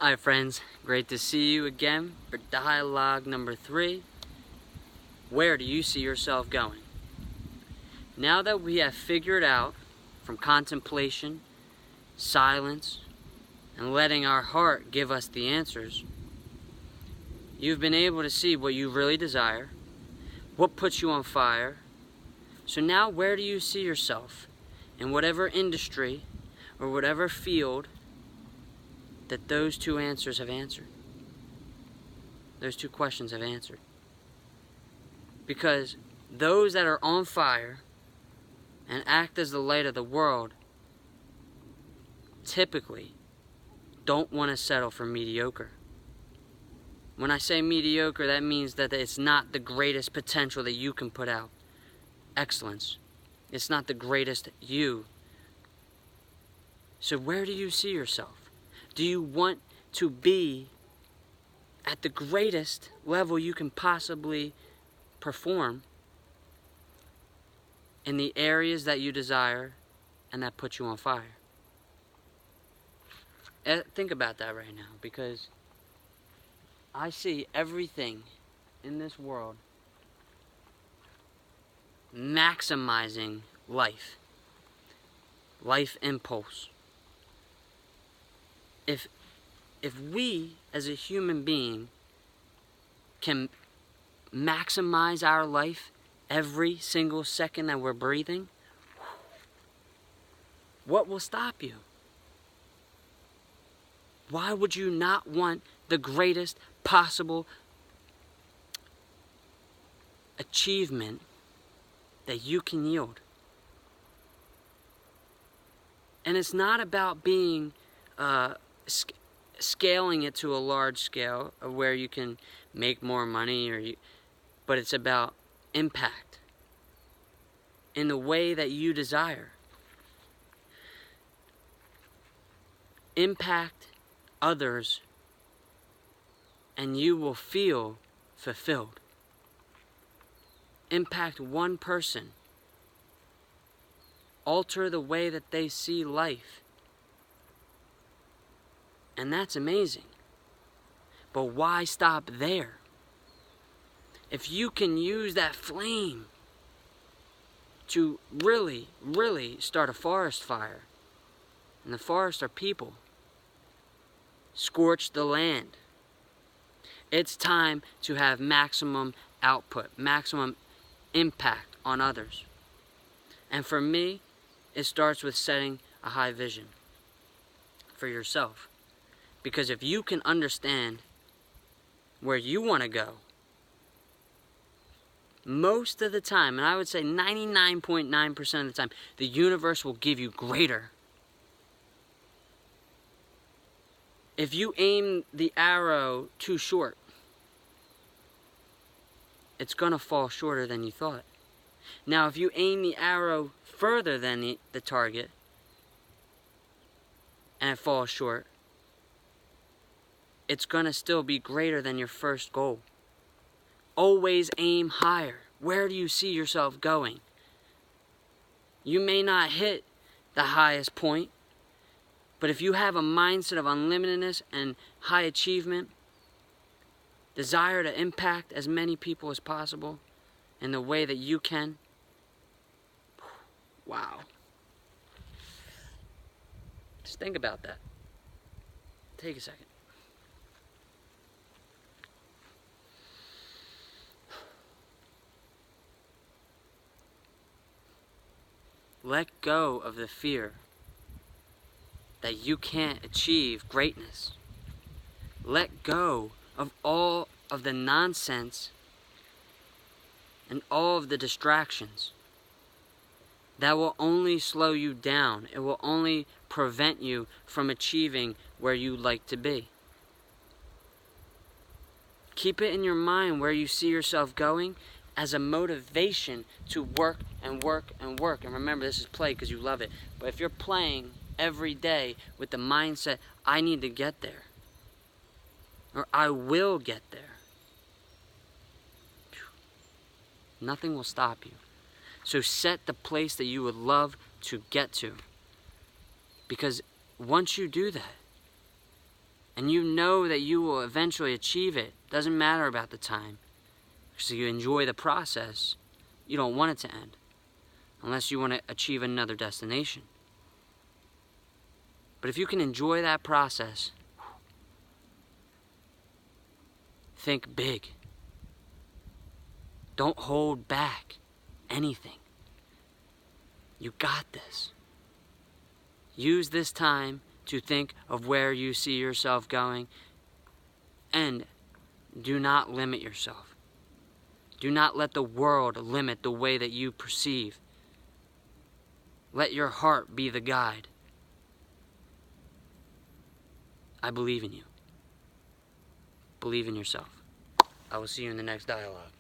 Hi friends, great to see you again for dialogue number 3. Where do you see yourself going? Now that we have figured out from contemplation, silence, and letting our heart give us the answers, you've been able to see what you really desire, what puts you on fire. So now where do you see yourself in whatever industry or whatever field that those two answers have answered? Those two questions have answered. Because those that are on fire and act as the light of the world typically don't want to settle for mediocre. When I say mediocre, that means that it's not the greatest potential that you can put out. Excellence. It's not the greatest you. So where do you see yourself? Do you want to be at the greatest level you can possibly perform in the areas that you desire and that put you on fire? Think about that right now, because I see everything in this world maximizing life impulse. If we as a human being can maximize our life every single second that we're breathing, what will stop you? Why would you not want the greatest possible achievement that you can yield? And it's not about being scaling it to a large scale of where you can make more money, but it's about impact in the way that you desire. Impact others and you will feel fulfilled. Impact one person. Alter the way that they see life. And that's amazing. But why stop there? If you can use that flame to really, really start a forest fire, and the forest are people, scorch the land, it's time to have maximum output, maximum impact on others. And for me, it starts with setting a high vision for yourself. Because if you can understand where you want to go, most of the time, and I would say 99.9% of the time, the universe will give you greater. If you aim the arrow too short, it's going to fall shorter than you thought. Now, if you aim the arrow further than the target, and it falls short, it's going to still be greater than your first goal. Always aim higher. Where do you see yourself going? You may not hit the highest point, but if you have a mindset of unlimitedness and high achievement, desire to impact as many people as possible in the way that you can, wow. Just think about that. Take a second. Let go of the fear that you can't achieve greatness. Let go of all of the nonsense and all of the distractions. That will only slow you down. It will only prevent you from achieving where you'd like to be. Keep it in your mind where you see yourself going as a motivation to work and work and work. And remember, this is play because you love it. But if you're playing every day with the mindset, I need to get there, or I will get there, nothing will stop you. So set the place that you would love to get to. Because once you do that, and you know that you will eventually achieve it. Doesn't matter about the time. Because you enjoy the process, you don't want it to end. Unless you want to achieve another destination. But if you can enjoy that process, think big. Don't hold back anything. You got this. Use this time to think of where you see yourself going, and do not limit yourself. Do not let the world limit the way that you perceive. Let your heart be the guide. I believe in you. Believe in yourself. I will see you in the next dialogue.